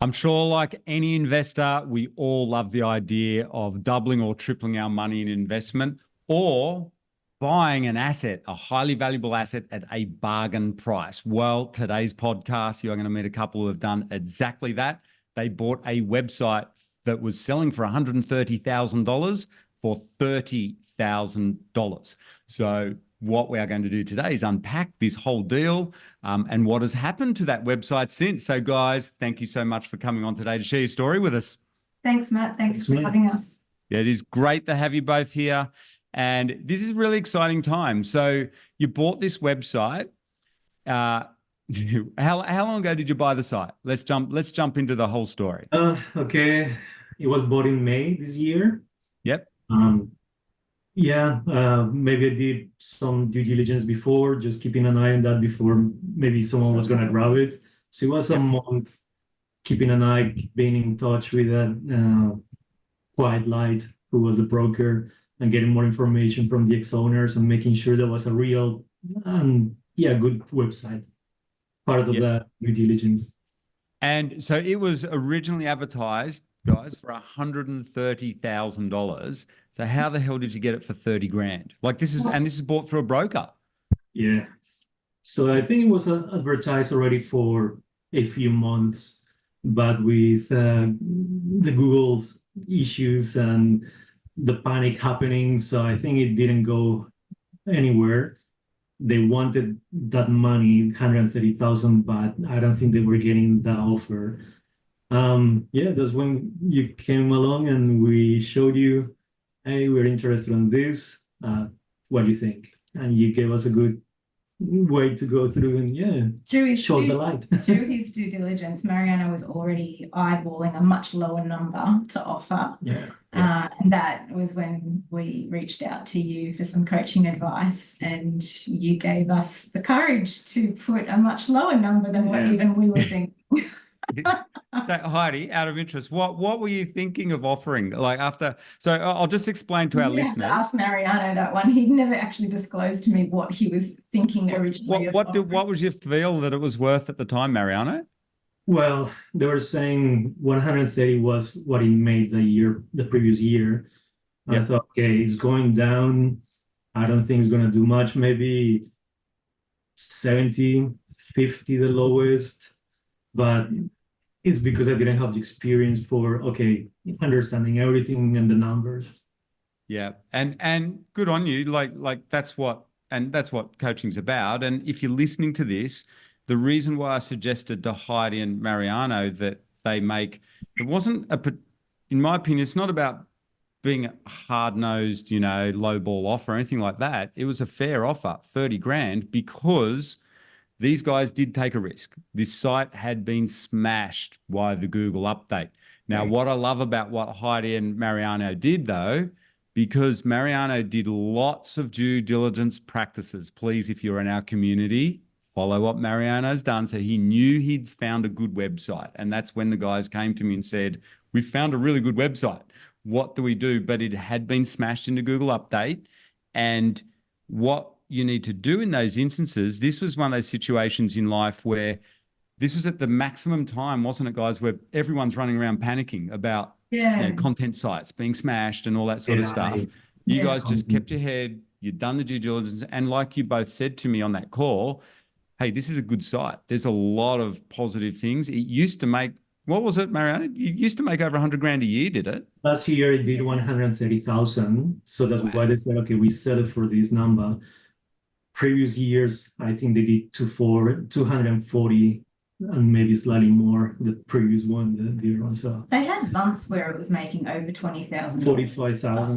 I'm sure, like any investor, we all love the idea of doubling or tripling our money in investment or buying an asset, a highly valuable asset at a bargain price. Well, today's podcast, you're going to meet a couple who have done exactly that. They bought a website that was selling for $130,000 for $30,000. So what we are going to do today is unpack this whole deal and what has happened to that website since. So guys, thank you so much for coming on today to share your story with us. Thanks, Matt. Thanks for having us. Yeah, it is great to have you both here. And this is a really exciting time. So you bought this website. How long ago did you buy the site? Let's jump into the whole story. Okay. It was bought in May this year. Yep. Maybe I did some due diligence before, just keeping an eye on that before maybe someone was gonna grab it. So it was a month keeping an eye, being in touch with Quiet Light, who was the broker, and getting more information from the ex-owners and making sure that was a real and good website. Part of the due diligence. And so it was originally advertised, guys, for $130,000. So how the hell did you get it for 30 grand? Like this is bought through a broker. Yeah. So I think it was advertised already for a few months, but with the Google's issues and the panic happening, so I think it didn't go anywhere. They wanted that money, 130,000, but I don't think they were getting that offer. That's when you came along and we showed you, hey, we're interested in this. What do you think? And you gave us a good way to go through and show the light. Through his due diligence, Mariano was already eyeballing a much lower number to offer. And that was when we reached out to you for some coaching advice, and you gave us the courage to put a much lower number than what even we were thinking. Heidi, out of interest, what were you thinking of offering? So I'll just explain to our listeners. Ask Mariano that one. He'd never actually disclosed to me what he was thinking originally. What was your feel that it was worth at the time, Mariano? Well, they were saying 130 was what he made the previous year. I thought, okay, it's going down. I don't think it's going to do much. Maybe 70, 50, the lowest. But it's because I didn't have the experience for, understanding everything and the numbers. Yeah. And good on you. Like that's what coaching's about. And if you're listening to this, the reason why I suggested to Heidi and Mariano that in my opinion, it's not about being a hard-nosed, low ball offer or anything like that. It was a fair offer, 30 grand, because these guys did take a risk. This site had been smashed by the Google update. Now, what I love about what Heidi and Mariano did, though, because Mariano did lots of due diligence practices. Please, if you're in our community, follow what Mariano's done. So he knew he'd found a good website. And that's when the guys came to me and said, we found a really good website. What do we do? But it had been smashed into Google Update. And what you need to do in those instances, this was one of those situations in life where this was at the maximum time, wasn't it, guys, where everyone's running around panicking about content sites being smashed and all that sort of stuff. You guys just kept your head, you'd done the due diligence, and like you both said to me on that call, hey, this is a good site. There's a lot of positive things. It used to make, what was it, Mariano? You used to make over 100 grand a year, did it? Last year it did 130,000. So that's why they said, okay, we settled for this number. Previous years, I think they did 240 and maybe slightly more the previous one, the year one. So they had months where it was making over 20,000. 45,000.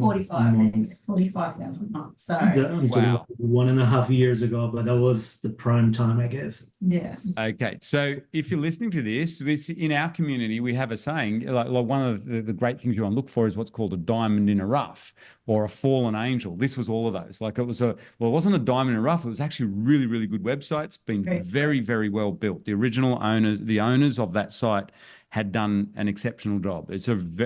45,000 months. So 1.5 years ago, but that was the prime time, I guess. Yeah. Okay. So if you're listening to this, in our community, we have a saying, like one of the great things you want to look for is what's called a diamond in a rough or a fallen angel. This was all of those. Like it wasn't a diamond in a rough. It was actually a really, really good website. It's been very, very well built. The original owners, the owners of that site had done an exceptional job.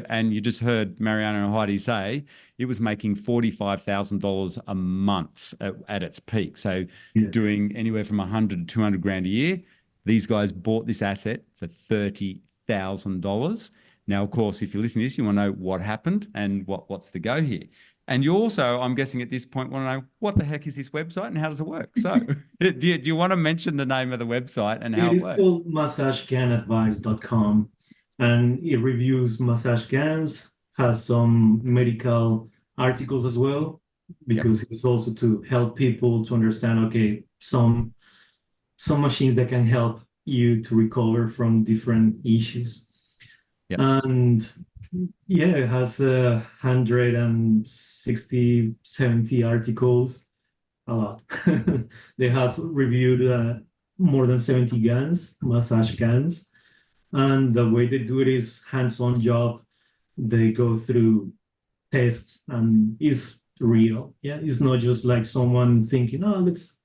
And you just heard Mariano and Heidi say it was making $45,000 a month at its peak. So doing anywhere from 100 to 200 grand a year. These guys bought this asset for $1,000. Now, of course, if you're listening to this, you want to know what happened and what's the go here. And you also, I'm guessing at this point, want to know what the heck is this website and how does it work? So do you want to mention the name of the website and how it It is works? called massagegunadvice.com, and it reviews massage guns, has some medical articles as well, because it's also to help people to understand, okay, some machines that can help you to recover from different issues. Yep. And yeah, it has 160, 70 articles, a lot. They have reviewed more than 70 guns, massage guns. And the way they do it is hands-on job. They go through tests and it's real. Yeah, it's not just like someone thinking, oh, let's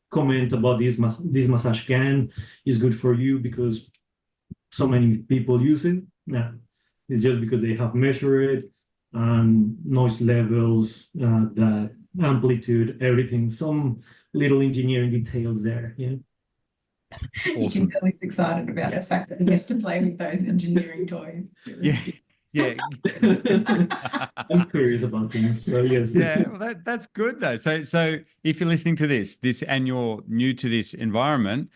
comment about this massage gun is good for you because so many people use it. No, it's just because they have measured it and noise levels, the amplitude, everything, some little engineering details there. Yeah. You can tell he's excited about the fact that he gets to play with those engineering toys. Yeah. Yeah. I'm curious about things. So yes. Yeah, well, that's good though. So if you're listening to this and you're new to this environment,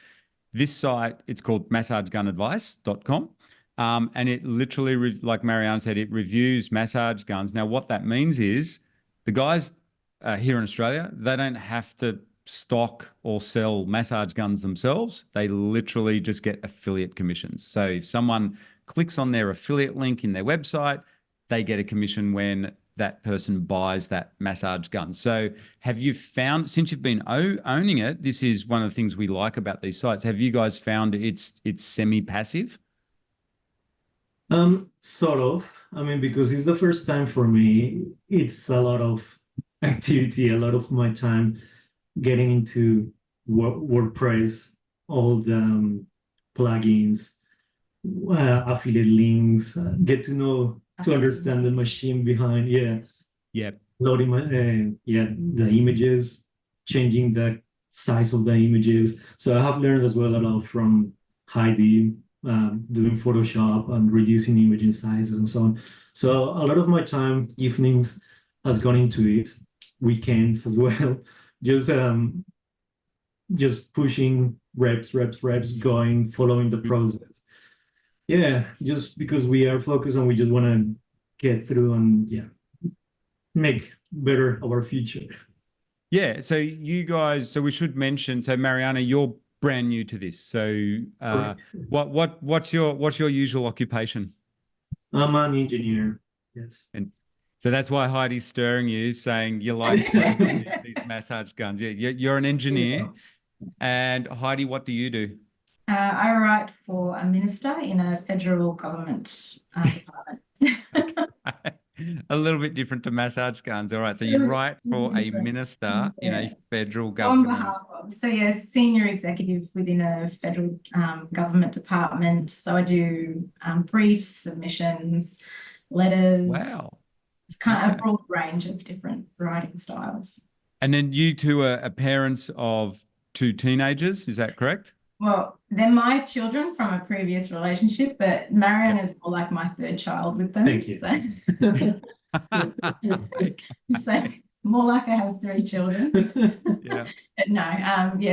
this site, it's called massagegunadvice.com. And it literally, like Mariana said, it reviews massage guns. Now, what that means is the guys here in Australia, they don't have to stock or sell massage guns themselves. They literally just get affiliate commissions. So if someone clicks on their affiliate link in their website, they get a commission when that person buys that massage gun. So have you found, since you've been owning it, this is one of the things we like about these sites, have you guys found it's semi-passive? Sort of. I mean, because it's the first time for me, it's a lot of activity, a lot of my time getting into WordPress, all the plugins, affiliate links, get to know, to understand the machine behind, loading the images, changing the size of the images. So I have learned as well a lot from Heidi, doing Photoshop and reducing imaging sizes and so on. So a lot of my time, evenings, has gone into it, weekends as well, just pushing reps, going, following the process. Yeah, just because we are focused and we just want to get through and make better our future. Yeah, so you guys, so we should mention, so Mariana, you're brand new to this. So what's your usual occupation? I'm an engineer, yes. And so that's why Heidi's stirring you, saying you like these massage guns. Yeah, you're an engineer. And Heidi, what do you do? I write for a minister in a federal government department. A little bit different to massage guns. All right. So you write for a minister in a federal government. On behalf of, senior executive within a federal government department. So I do briefs, submissions, letters. Wow. It's kind of a broad range of different writing styles. And then you two are parents of 2 teenagers. Is that correct? Well, they're my children from a previous relationship, but Marianne is more like my 3rd child with them. Thank you. So more like I have 3 children. Yeah. But no,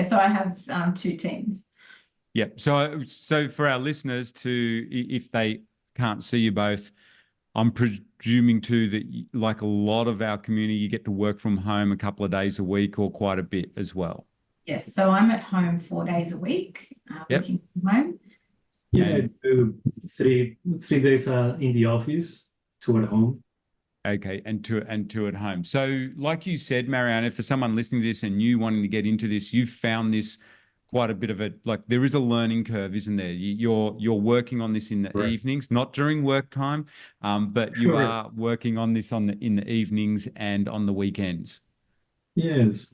so I have 2 teens. Yeah. So for our listeners if they can't see you both, I'm presuming too that like a lot of our community, you get to work from home a couple of days a week or quite a bit as well. Yes, so I'm at home 4 days a week, working from home. Yeah, I do 3 days in the office, 2 at home. Okay, and two at home. So like you said, Mariana, for someone listening to this and you wanting to get into this, you've found this quite a bit of there is a learning curve, isn't there? You're working on this in the evenings, not during work time, but you are working on this in the evenings and on the weekends. Yes.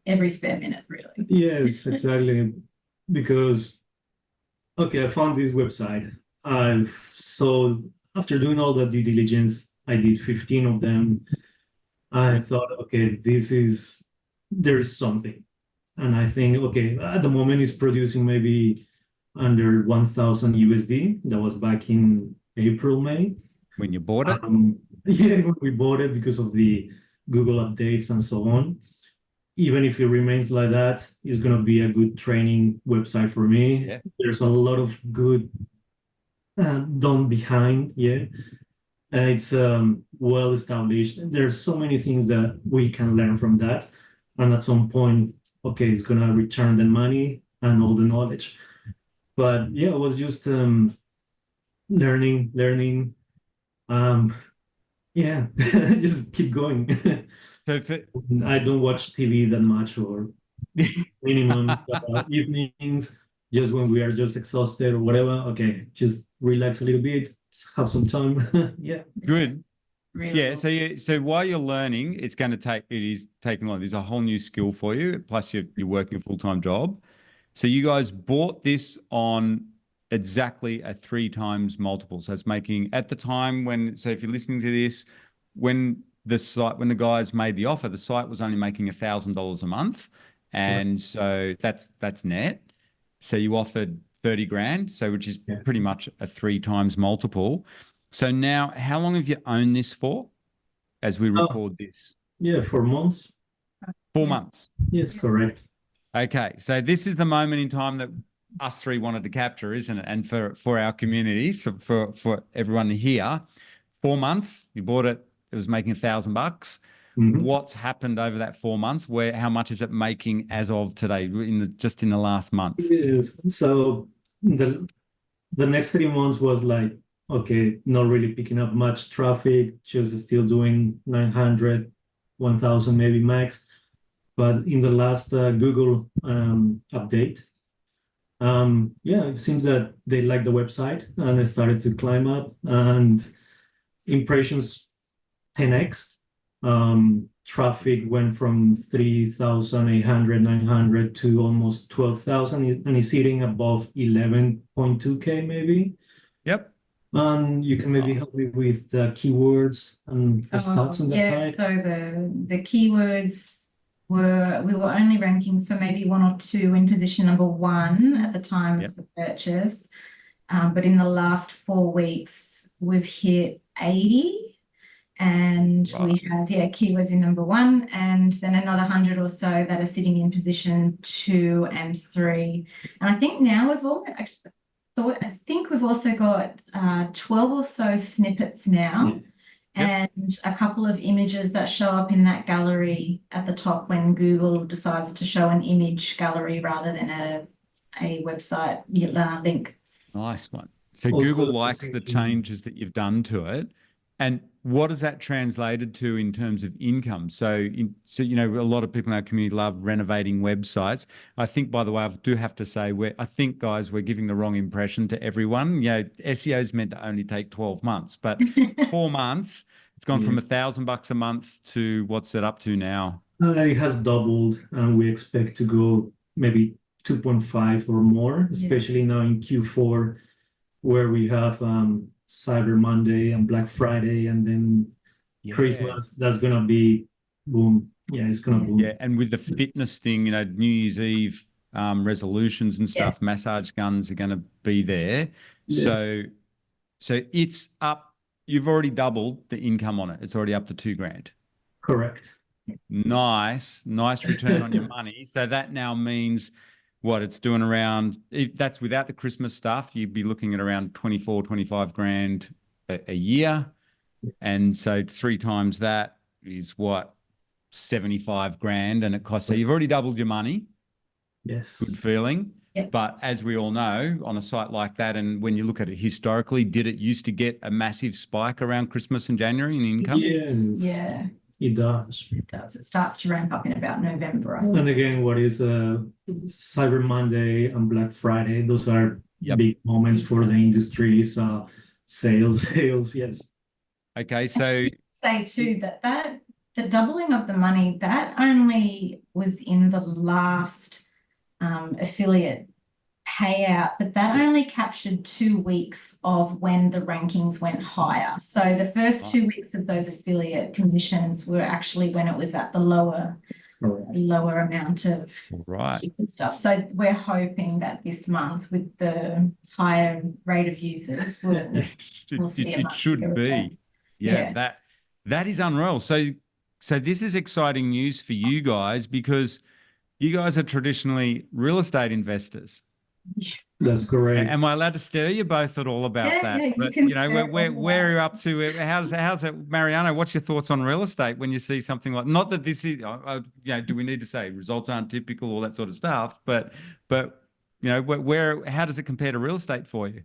Every spare minute, really. Yes, exactly. Because, I found this website. So after doing all the due diligence, I did 15 of them. I thought, there is something. And I think, at the moment it's producing maybe under 1,000 USD. That was back in April, May. When you bought it? Yeah, when we bought it because of the Google updates and so on. Even if it remains like that, it's going to be a good training website for me. Yeah. There's a lot of good done behind, yeah. And it's well established. There's so many things that we can learn from that. And at some point, okay, it's going to return the money and all the knowledge. But yeah, it was just learning. Yeah, just keep going. So I don't watch TV that much, or minimum evenings, just when we are just exhausted or whatever. Okay, just relax a little bit, have some time. Yeah. good. Really Yeah. cool. So while you're learning, it is taking on. There's a whole new skill for you. Plus, you're working a full-time job. So you guys bought this on exactly a 3 times multiple. So it's making at the time so if you're listening to this, when the guys made the offer, the site was only making $1,000 a month. And so that's net. So you offered 30 grand, which is pretty much a 3 times multiple. So now, how long have you owned this for as we record this? Yeah, 4 months. 4 months. Yes, correct. Okay. So this is the moment in time that us 3 wanted to capture, isn't it? And for our community, so for everyone here, 4 months, you bought it, it was making $1,000. What's happened over that 4 months? How much is it making as of today, just in the last month? Yes. So the next 3 months was like, okay, not really picking up much traffic, just still doing 900, 1,000 maybe max. But in the last Google update, yeah, it seems that they like the website and it started to climb up, and impressions 10x. Traffic went from 3,800, 900 to almost 12,000, and it's sitting above 11.2K maybe. Yep. And you can maybe help me with the keywords and the stats on that side. So the keywords we were only ranking for maybe 1 or 2 in position number 1 at the time of the purchase. But in the last 4 weeks, we've hit 80. And we have keywords in number 1, and then another 100 or so that are sitting in position 2 and 3. And I think now I think we've also got 12 or so snippets now, and a couple of images that show up in that gallery at the top when Google decides to show an image gallery rather than a website link. Nice one. So Google likes the changes that you've done to it. And what has that translated to in terms of income? So a lot of people in our community love renovating websites. I think, by the way, I do have to say, guys, we're giving the wrong impression to everyone. SEO is meant to only take 12 months, but 4 months, it's gone from $1,000 a month to what's it up to now? It has doubled, and we expect to go maybe 2.5 or more, especially now in Q4, where we have Cyber Monday and Black Friday, and then Christmas. That's gonna be boom. Yeah, it's gonna boom. Yeah, and with the fitness thing, New Year's Eve resolutions and stuff, massage guns are going to be there. So it's up. You've already doubled the income on it. It's already up to $2,000. Correct. Nice return on your money. So that now means what it's doing around, if that's without the Christmas stuff, you'd be looking at around 24, 25 grand a year. And so 3 times that is what, 75 grand, and it costs. So you've already doubled your money. Yes. Good feeling. Yep. But as we all know, on a site like that, and when you look at it historically, did it used to get a massive spike around Christmas and January in income? Yes. Yeah. It does. It does. It starts to ramp up in about November. I think. And again, what is Cyber Monday and Black Friday? Those are big moments for the industry. So sales, yes. Okay, so say too that the doubling of the money that only was in the last affiliate payout, but that only captured 2 weeks of when the rankings went higher. So the first 2 weeks of those affiliate commissions were actually when it was at the lower Correct. lower amount of All right. chicks and stuff. So we're hoping that this month, with the higher rate of users, we'll we'll see a It much should bigger be. return. Yeah, Yeah. that is unreal. So this is exciting news for you guys because you guys are traditionally real estate investors. Yes. That's correct. Am I allowed to stir you both at all about Yeah, that? yeah, you But can you know, stir where are you all up to? How's it, Mariano? What's your thoughts on real estate when you see something like? Not that this is, you know, do we need to say results aren't typical, all that sort of stuff? But you know, how does it compare to real estate for you?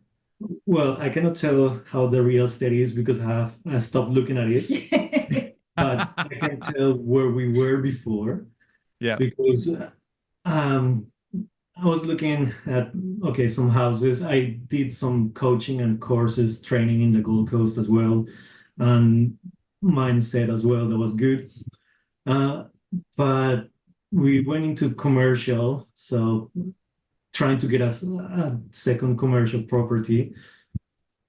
Well, I cannot tell how the real estate is because I stopped looking at it, but I can tell where we were before. Yeah. Because I was looking at some houses. I did some coaching and courses, training in the Gold Coast as well, and mindset as well. That was good. But we went into commercial, so trying to get a second commercial property.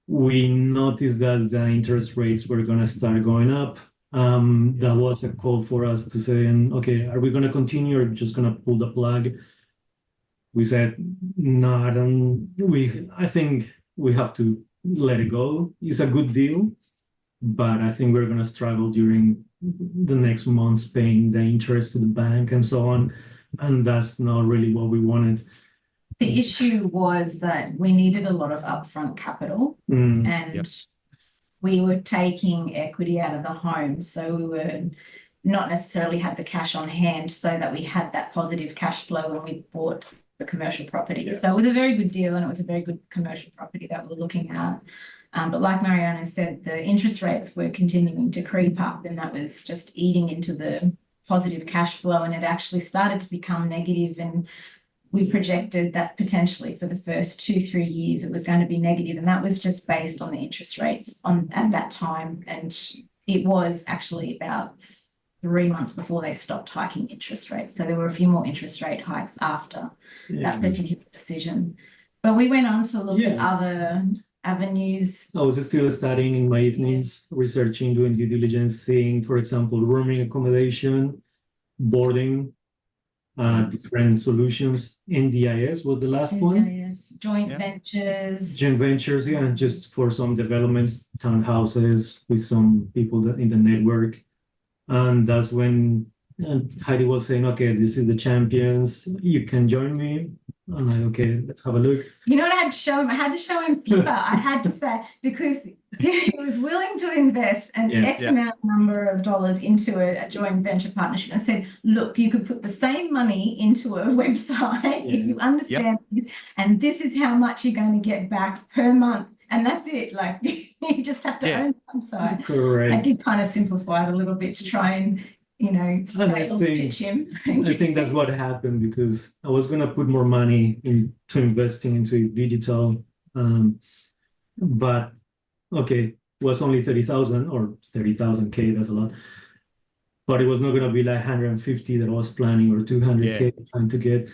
We noticed that the interest rates were going to start going up. That was a call for us to say, okay, are we going to continue or just going to pull the plug? We said, no, I think we have to let it go. It's a good deal, but I think we're going to struggle during the next months paying the interest to the bank and so on. And that's not really what we wanted. The issue was that we needed a lot of upfront capital and we were taking equity out of the home. So we were not necessarily had the cash on hand so that we had that positive cash flow when we bought the commercial property. Yeah. So it was a very good deal and it was a very good commercial property that we're looking at. But like Mariano said, the interest rates were continuing to creep up and that was just eating into the positive cash flow, and it actually started to become negative, and we projected that potentially for the first 2-3 years it was going to be negative, and that was just based on the interest rates at that time. And it was actually about 3 months before they stopped hiking interest rates. So there were a few more interest rate hikes after that particular decision. But we went on to look at other avenues. I was still studying in my evenings, researching, doing due diligence, seeing, for example, rooming accommodation, boarding, different solutions. NDIS was the last one. Joint ventures. Joint ventures, and just for some developments, townhouses with some people in the network. And that's when Heidi was saying, okay, this is the champions. You can join me. I'm like, okay, let's have a look. You know what I had to show him? I had to show him FIFA. I had to say, because he was willing to invest an X number of dollars into a joint venture partnership. I said, look, you could put the same money into a website if you understand this, and this is how much you're going to get back per month. And that's it. Like, you just have to own the website. Correct. I did kind of simplify it a little bit to try and, you know, sales pitch him. I think that's what happened, because I was going to put more money into investing into digital. But okay, it was only 30,000 or 30,000K, that's a lot. But it was not going to be like 150 that I was planning, or 200K trying to get.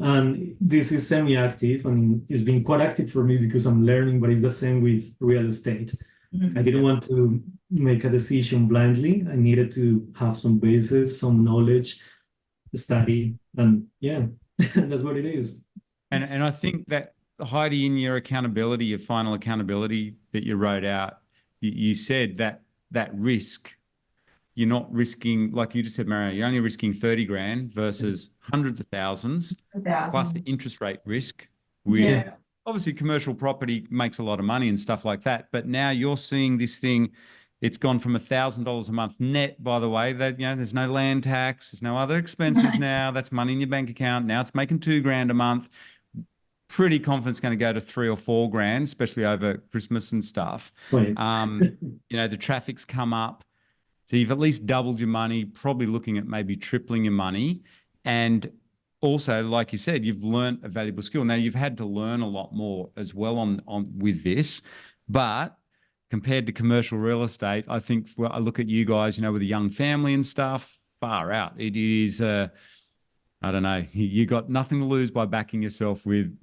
And this is semi-active. I mean, it's been quite active for me because I'm learning, but it's the same with real estate. I didn't want to make a decision blindly. I needed to have some basis, some knowledge, study, and that's what it is. And I think that, Heidi, in your accountability, your final accountability that you wrote out, you said that risk, you're not risking, like you just said, Mario, you're only risking 30 grand versus hundreds of thousands, plus the interest rate risk with obviously commercial property makes a lot of money and stuff like that. But now you're seeing this thing, it's gone from $1,000 a month net, by the way, that, you know, there's no land tax, there's no other expenses now, that's money in your bank account. Now it's making $2 grand a month. Pretty confident it's going to go to 3 or 4 grand, especially over Christmas and stuff. You know, the traffic's come up. So you've at least doubled your money, probably looking at maybe tripling your money. And also, like you said, you've learned a valuable skill. Now, you've had to learn a lot more as well on with this. But compared to commercial real estate, I think I look at you guys, you know, with a young family and stuff, far out. It is, I don't know, you got nothing to lose by backing yourself with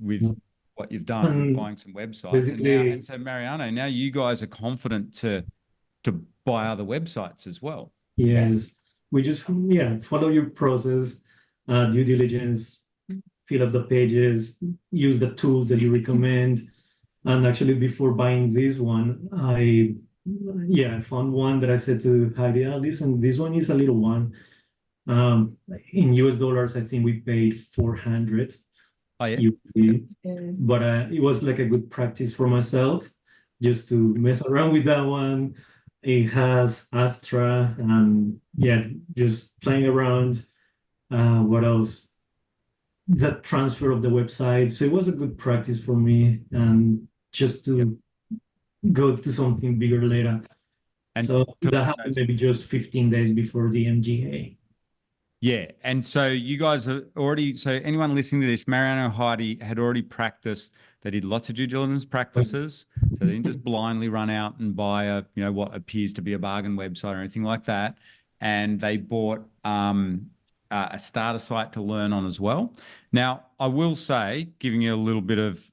what you've done, buying some websites. And so, Mariano, now you guys are confident to buy other websites as well. Yes. we just follow your process, due diligence, fill up the pages, use the tools that you recommend. And actually, before buying this one, I found one that I said to Heidi, listen, this one is a little one. In US dollars, I think we paid 400 Oh, yeah. USD, but it was like a good practice for myself just to mess around with that one. It has Astra and just playing around. What else? That transfer of the website. So it was a good practice for me, and just to go to something bigger later. And so that happened maybe just 15 days before the MGA. Yeah. And so you guys are already, so anyone listening to this, Mariano, Heidi had already practiced. They did lots of due diligence practices. So they didn't just blindly run out and buy what appears to be a bargain website or anything like that. And they bought a starter site to learn on as well. Now, I will say, giving you a little bit of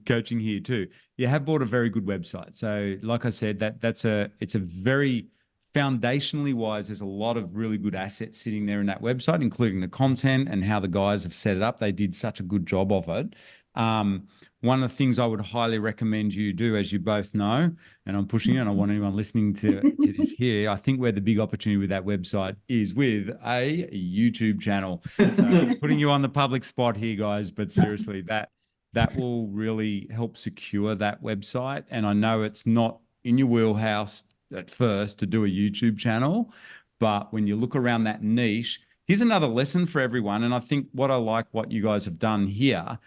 coaching here too, you have bought a very good website. So like I said, it's a very foundationally wise, there's a lot of really good assets sitting there in that website, including the content and how the guys have set it up. They did such a good job of it. One of the things I would highly recommend you do, as you both know, and I'm pushing it, and I want anyone listening to this here, I think where the big opportunity with that website is with a YouTube channel. So putting you on the public spot here, guys, but seriously, that will really help secure that website. And I know it's not in your wheelhouse at first to do a YouTube channel, but when you look around that niche, here's another lesson for everyone. And I think what you guys have done here,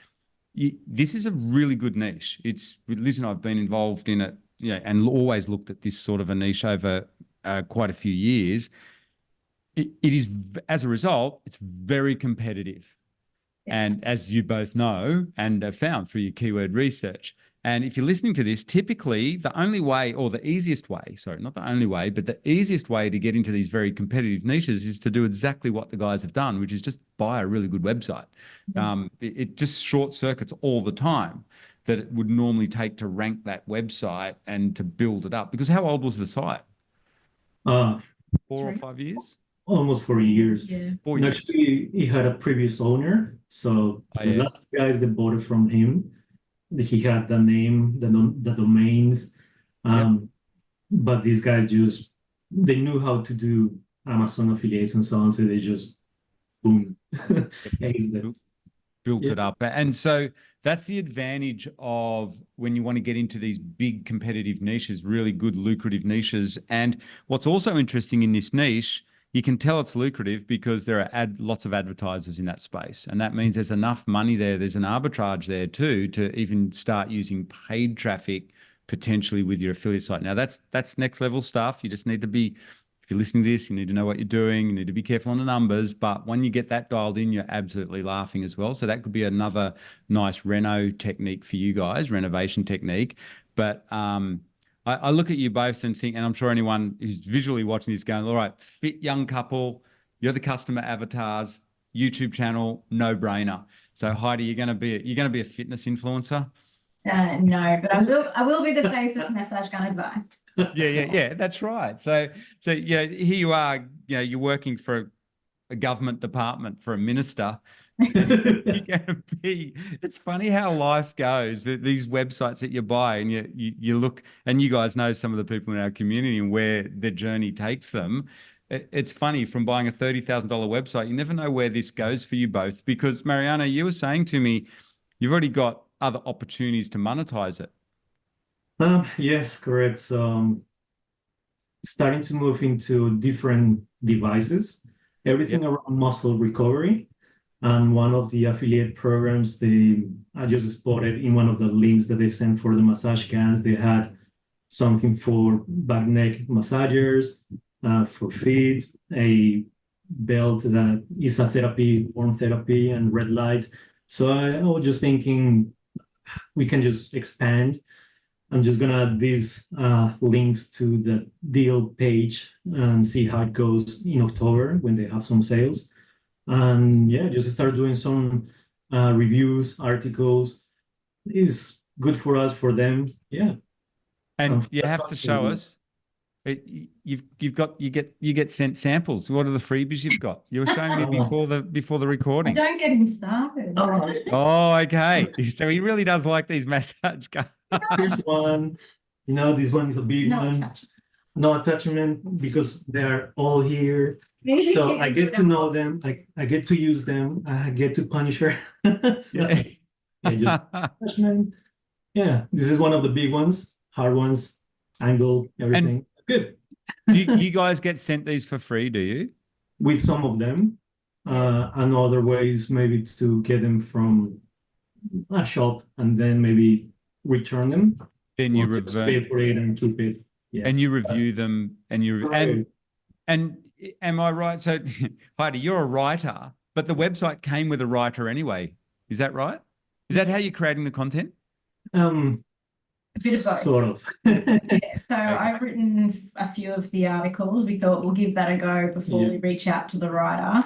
this is a really good niche. Liz and I've been involved in it, and always looked at this sort of a niche over quite a few years. It is, as a result, it's very competitive. Yes. And as you both know and have found through your keyword research. And if you're listening to this, typically the only way, or the easiest way, sorry, not the only way, but the easiest way to get into these very competitive niches is to do exactly what the guys have done, which is just buy a really good website. It just short circuits all the time that it would normally take to rank that website and to build it up. Because how old was the site? 4 or 5 years? Almost 4 years. Yeah. 4 years. Actually, he had a previous owner. So the last guys that bought it from him, he had the name, the domains. But these guys they knew how to do Amazon affiliates and so on. So they just, boom, built it up. And so that's the advantage of when you want to get into these big competitive niches, really good lucrative niches. And what's also interesting in this niche, you can tell it's lucrative because there are lots of advertisers in that space. And that means there's enough money there. There's an arbitrage there too, to even start using paid traffic potentially with your affiliate site. Now that's next level stuff. You just need to be, if you're listening to this, you need to know what you're doing. You need to be careful on the numbers. But when you get that dialed in, you're absolutely laughing as well. So that could be another nice reno technique for you guys, renovation technique. But I look at you both and think, and I'm sure anyone who's visually watching this going, all right, fit young couple, you're the customer avatars, YouTube channel, no brainer. So Heidi, you're going to be a fitness influencer? No, but I will be the face of Massage Gun Advice. Yeah, that's right. So here you are, you're working for a government department, for a minister. It's funny how life goes. These websites that you buy, and you look, and you guys know some of the people in our community and where their journey takes them. It's funny, from buying a $30,000 website, you never know where this goes for you both. Because Mariano, you were saying to me, you've already got other opportunities to monetize it. Yes, correct. So starting to move into different devices, everything around muscle recovery. And one of the affiliate programs, I just spotted in one of the links that they sent for the massage cans, they had something for back neck massagers, for feet, a belt that is a therapy, warm therapy and red light. So I was just thinking we can just expand. I'm just gonna add these links to the deal page and see how it goes in October when they have some sales. And just start doing some reviews, articles. Is good for us, for them. Yeah. And you have to show us. You get sent samples. What are the freebies you've got? You were showing me before the recording. Don't get him started. Oh, okay. So he really does like these massage cards. Here's one. This one is a big No one. attachment. No attachment because they're all here. So I get to know them. I get to use them. I get to punish her. So, just attachment. Yeah, this is one of the big ones, hard ones, angle, everything. Good. Do you guys get sent these for free? Do you? With some of them, and other ways maybe to get them from a shop and then maybe return them. Then you Or just revert. pay for it and keep it. Yes. And you review them, and and am I right? So Heidi, you're a writer, but the website came with a writer anyway. Is that right? Is that how you're creating the content? A bit of both. Sort of. Yeah, so I've written a few of the articles. We thought we'll give that a go before we reach out to the writer.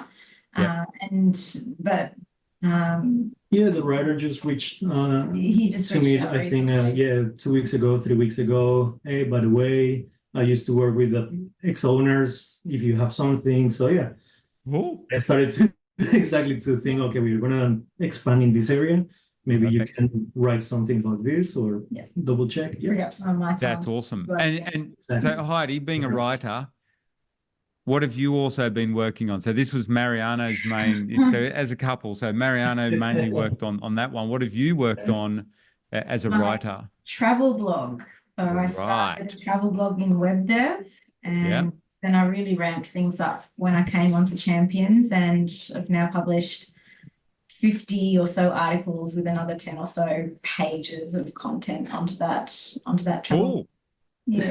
Yeah. The writer just reached He just to me, reached out I think, recently. 2 weeks ago, 3 weeks ago. Hey, by the way, I used to work with the ex-owners. If you have something, so yeah, Oh, I started to think, okay, we're gonna expand in this area. Maybe you Perfect. can write something about this or Yeah. double check. Free up some of my time. that's awesome. Right. And Exactly. so Heidi, being a writer, what have you also been working on? So this was Mariano's main. So as a couple, so Mariano mainly worked on that one. What have you worked on as a writer? Travel blog. So I started Right. a travel blog in web dev, and then I really ramped things up when I came onto Champions, and I've now published 50 or so articles with another 10 or so pages of content onto that travel. Cool. Yeah.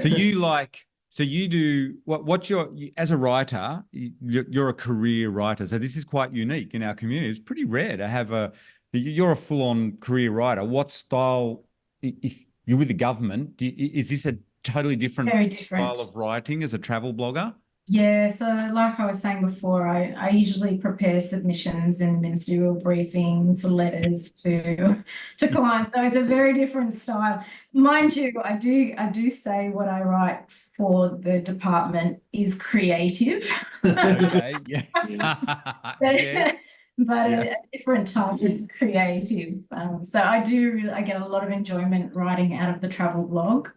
So you do what's your, as a writer, you're a career writer. So this is quite unique in our community. It's pretty rare to have you're a full-on career writer. What style, if you're with the government, is this a totally different Very different. style of writing as a travel blogger? Yeah, so like I was saying before, I usually prepare submissions and ministerial briefings, letters to clients. So it's a very different style. Mind you, I do say what I write for the department is creative. Okay, yeah. Yeah. But Yeah. a different type of creative. So I get a lot of enjoyment writing out of the travel blog.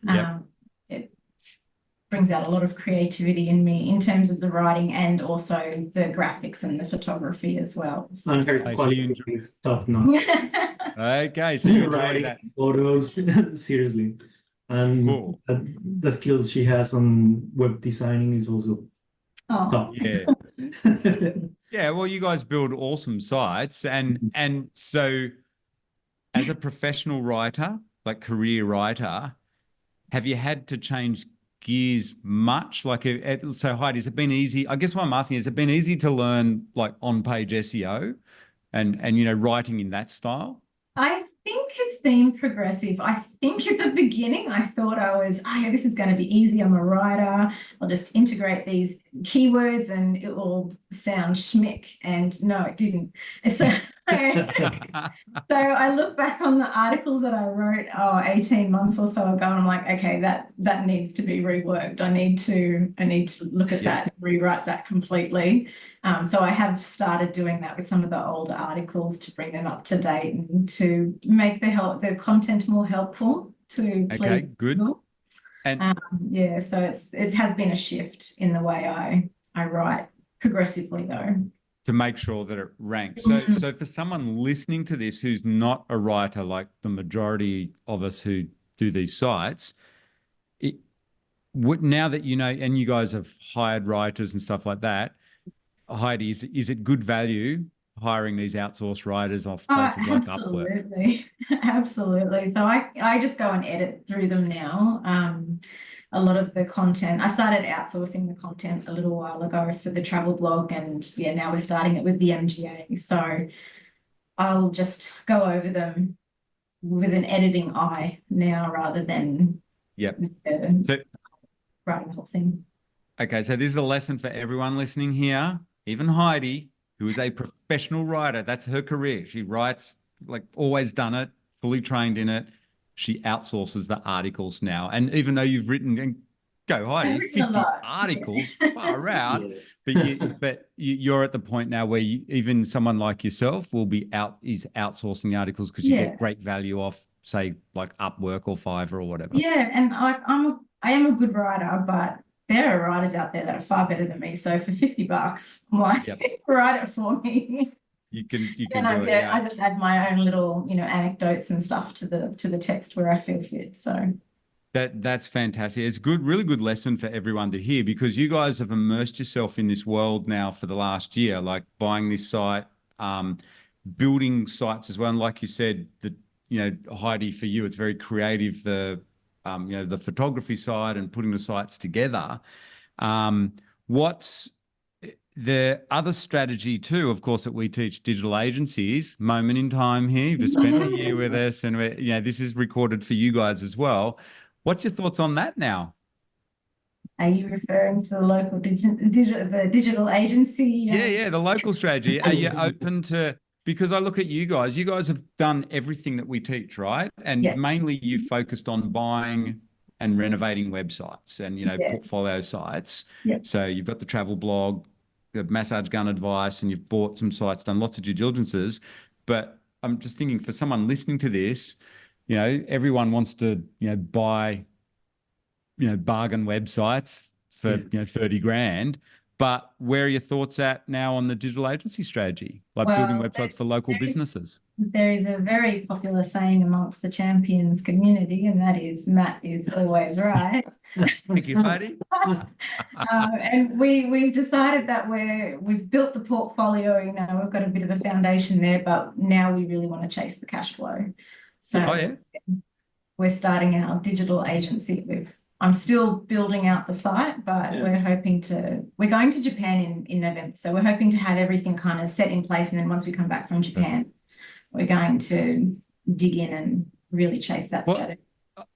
Yep. It brings out a lot of creativity in me in terms of the writing and also the graphics and the photography as well. And her Okay, so quality you is top notch. Okay, so you enjoy Writing that. photos, seriously. And Cool. the skills she has on web designing is also Oh, top. Yeah. Yeah, well, you guys build awesome sites, and so as a professional writer, like career writer, have you had to change gears much? Like, so Heidi, has it been easy? I guess what I'm asking is, has it been easy to learn like on-page SEO and writing in that style? I think it's been progressive. I think at the beginning I thought this is going to be easy. I'm a writer. I'll just integrate these keywords and it will sound schmick. And no, it didn't. So I look back on the articles that I wrote 18 months or so ago, and I'm like, okay, that needs to be reworked. I need to look at that and rewrite that completely. So I have started doing that with some of the older articles to bring them up to date and to make the content more helpful to Okay, please good. people. And So it has been a shift in the way I write progressively though. to make sure that it ranks. Mhm. So for someone listening to this who's not a writer, like the majority of us who do these sites, now that you know, and you guys have hired writers and stuff like that, Heidi, is it good value hiring these outsourced writers off places like Upwork? Absolutely. Absolutely. So I just go and edit through them now. A lot of the content, I started outsourcing the content a little while ago for the travel blog, and now we're starting it with the MGA. So I'll just go over them with an editing eye now rather than So writing the whole thing. okay, so this is a lesson for everyone listening here, even Heidi, who is a professional writer. That's her career. She writes, like, always done it, fully trained in it. She outsources the articles now. And even though you've written Go, Heidi, I've written a 50 lot. articles, far out. Yes. But you're at the point now where even someone like yourself is outsourcing articles because you Yeah. get great value off, say, like Upwork or Fiverr or whatever. Yeah, and I am a good writer, but there are writers out there that are far better than me. So for $50, I'm like, Yep. write it for me. You can And do it. I just add my own little, anecdotes and stuff to the text where I feel fit. So That's fantastic. It's good, really good lesson for everyone to hear because you guys have immersed yourself in this world now for the last year, like buying this site, building sites as well. And like you said, Heidi, for you, it's very creative, the photography side and putting the sites together. What's the other strategy too, of course, that we teach digital agencies, moment in time here, you've just spent a year with us and this is recorded for you guys as well. What's your thoughts on that now? are you referring to the local digital agency? Yeah, the local strategy. Are you open to, because I look at you guys have done everything that we teach, right? And Yes. mainly you focused on buying and renovating websites and, Yeah. portfolio sites. Yeah. So you've got the travel blog, the massage gun advice, and you've bought some sites, done lots of due diligences. But I'm just thinking for someone listening to this, everyone wants to, buy, bargain websites for, 30 grand. But where are your thoughts at now on the digital agency strategy, like building websites for local businesses? There is a very popular saying amongst the champions community, and that is Matt is always right. Thank you, buddy. And we've decided that we've built the portfolio, we've got a bit of a foundation there, but now we really want to chase the cash flow. So we're starting our digital agency. I'm still building out the site, but we're going to Japan in November. So we're hoping to have everything kind of set in place. And then once we come back from Japan, we're going to dig in and really chase that strategy.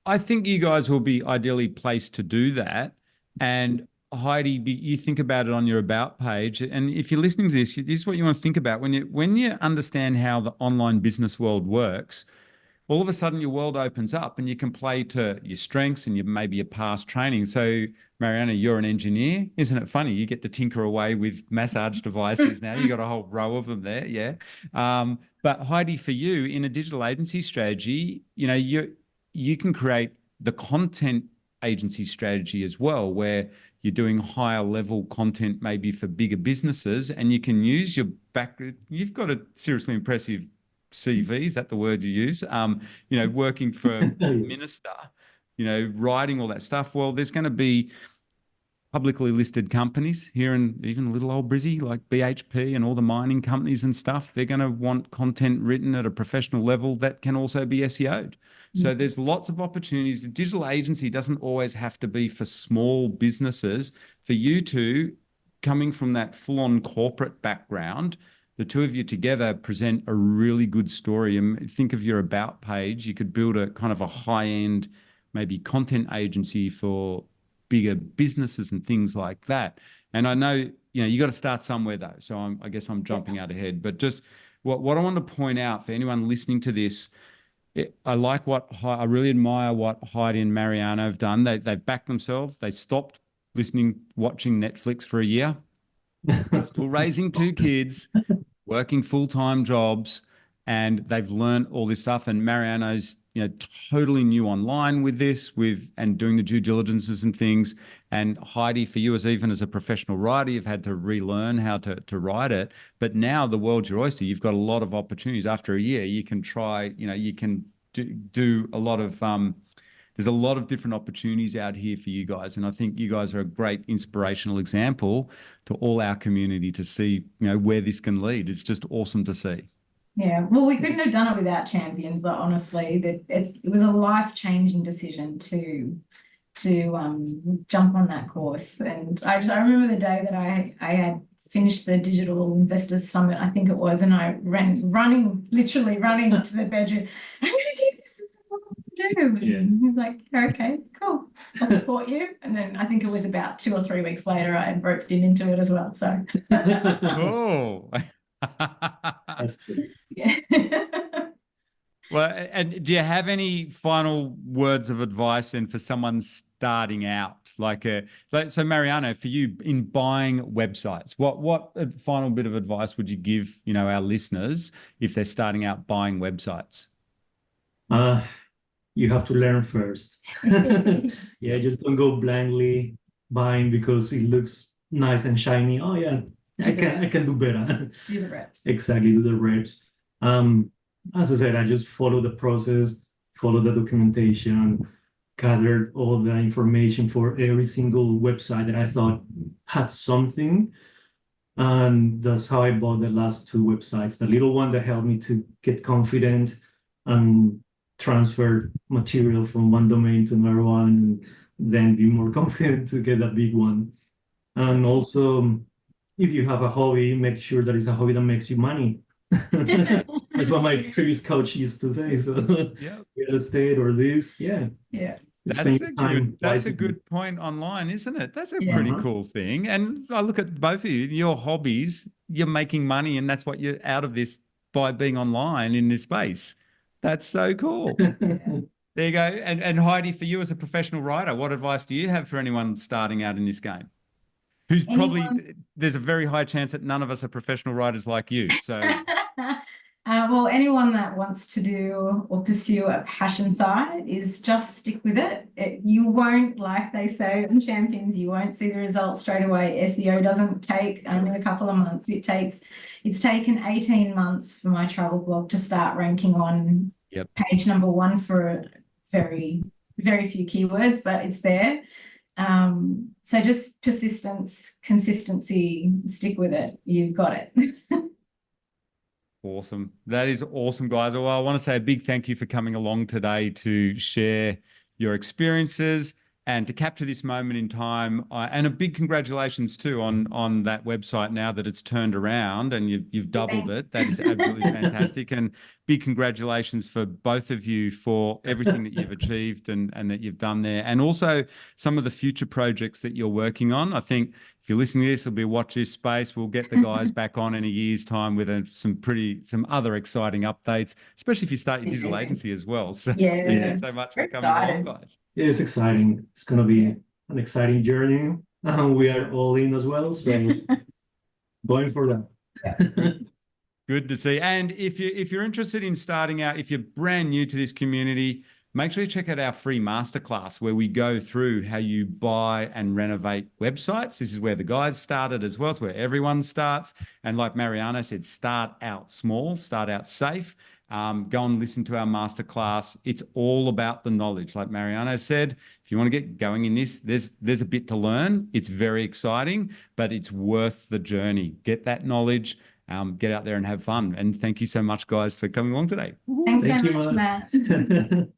I think you guys will be ideally placed to do that. And Heidi, you think about it on your about page. And if you're listening to this is what you want to think about. When you understand how the online business world works, all of a sudden your world opens up and you can play to your strengths and maybe your past training. So Mariana, you're an engineer. Isn't it funny? You get to tinker away with massage devices now. You got a whole row of them there. Yeah. But Heidi, for you in a digital agency strategy, you can create the content agency strategy as well, where you're doing higher level content, maybe for bigger businesses, and you can use your background. You've got a seriously impressive CV, is that the word you use? Working for a minister, writing all that stuff. Well, there's going to be publicly listed companies here in even little old Brizzy, like BHP and all the mining companies and stuff. They're going to want content written at a professional level that can also be SEO'd. So there's lots of opportunities. The digital agency doesn't always have to be for small businesses. For you two, coming from that full-on corporate background, the two of you together present a really good story. And think of your about page. You could build a kind of a high-end, maybe content agency for bigger businesses and things like that. And I know, you got to start somewhere though. So I guess I'm jumping out ahead, but just what I want to point out for anyone listening to this, I really admire what Heidi and Mariana have done. They've backed themselves. They stopped watching Netflix for a year. They're still raising 2 kids, working full-time jobs, and they've learned all this stuff. And Mariano's, totally new online with this, and doing the due diligences and things. And Heidi, for you even as a professional writer, you've had to relearn how to write it. But now the world's your oyster. You've got a lot of opportunities. After a year, you can try, you can do a lot of, there's a lot of different opportunities out here for you guys. And I think you guys are a great inspirational example to all our community to see, where this can lead. It's just awesome to see. Yeah, well, we couldn't have done it without champions, honestly. It was a life-changing decision to jump on that course. And I remember the day that I had finished the Digital Investors Summit, I think it was, and I literally running to the bedroom. I'm going to do this. This is what I'm going to do. Yeah. And he's like, okay, cool. I'll support you. And then I think it was about 2 or 3 weeks later, I had roped him into it as well. So. Oh. That's true. Yeah. Well, and do you have any final words of advice then for someone starting out? So Mariano, for you in buying websites, what final bit of advice would you give, our listeners if they're starting out buying websites? You have to learn first. Yeah, just don't go blindly buying because it looks nice and shiny. Oh yeah, I can do better. Do the reps. Exactly, do the reps. As I said, I just follow the process, follow the documentation, gathered all the information for every single website that I thought had something. And that's how I bought the last two websites. The little one that helped me to get confident and transfer material from one domain to another one, and then be more confident to get a big one. And also, if you have a hobby, make sure that it's a hobby that makes you money. That's what my previous coach used to say. So Yeah. real estate or this, yeah. Yeah. That's a good point online, isn't it? That's a Yeah. pretty cool thing. And I look at both of you, your hobbies, you're making money, and that's what you're out of this by being online in this space. That's so cool. There you go. And Heidi, for you as a professional writer, what advice do you have for anyone starting out in this game? Who's there's a very high chance that none of us are professional writers like you. So well, anyone that wants to do or pursue a passion side is just stick with it. You won't, like they say on Champions, you won't see the results straight away. SEO doesn't take only a couple of months. It's taken 18 months for my travel blog to start ranking on page number 1 for very, very few keywords, but it's there. So just persistence, consistency, stick with it. You've got it. Awesome. That is awesome, guys. Well, I want to say a big thank you for coming along today to share your experiences and to capture this moment in time. And a big congratulations too on that website now that it's turned around and you've doubled it. That is absolutely fantastic. And big congratulations for both of you for everything that you've achieved and that you've done there. And also some of the future projects that you're working on. I think if you're listening to this, it'll be watch this space. We'll get the guys back on in a year's time with some other exciting updates, especially if you start your digital agency as well. So thank you so much for coming along, guys. Yeah, it's exciting. It's going to be an exciting journey. We are all in as well. So going for that. Good to see. And if you're interested in starting out, if you're brand new to this community, make sure you check out our free masterclass where we go through how you buy and renovate websites. This is where the guys started as well. It's where everyone starts. And like Mariano said, start out small, start out safe. Go and listen to our masterclass. It's all about the knowledge. Like Mariano said, if you want to get going in this, there's a bit to learn. It's very exciting, but it's worth the journey. Get that knowledge. Get out there and have fun. And thank you so much, guys, for coming along today. Thanks so much, Matt.